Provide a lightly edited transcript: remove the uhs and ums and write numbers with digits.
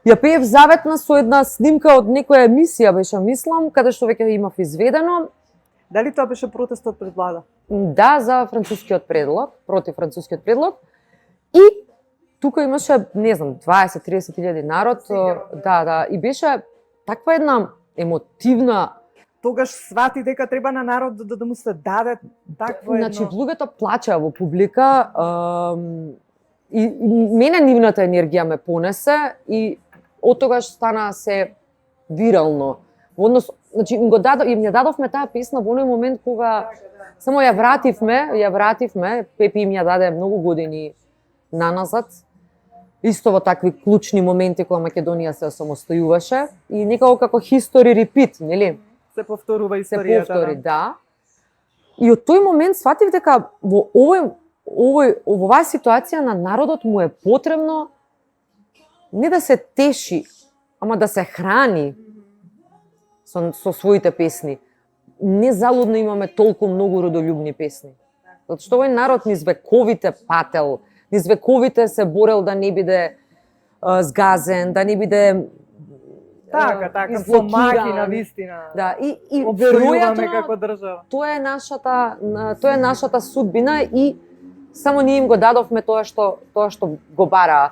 Ја пеев заветна со една снимка од некоја емисија, беше мислам, каде што веќе имав изведено. Дали тоа беше протестот пред влада? Да, за францускиот предлог, против францускиот предлог. И тука имаше, не знам, 20-30 илјади народ. Да, и беше таква една емотивна. Тогаш свати дека треба на народ да му се даде такво едно. Значи, луѓето плачеа во публика, и мене нивната енергија ме понесе и од тогаш стана се вирално. Во однос, значи, им ја дадовме таа песна во оној момент кога само ја вративме, Пепи им ја даде многу години наназад. Исто во такви клучни моменти кога Македонија се самостојуваше и некако како history repeat, нели? Се повторува историјата. Се повтори, да. И од тој момент сватив дека во оваа ситуација на народот му е потребно не да се теши, ама да се храни со своите песни. Незалудно имаме толку многу родолюбни песни. Затоа што овој народ низ вековите пател, низ вековите се борел да не биде згазен, да не биде така, со макина вистина. Да, и веројатно како држава. Тоа е нашата судбина и само ние им го дадовме тоа што го бараа.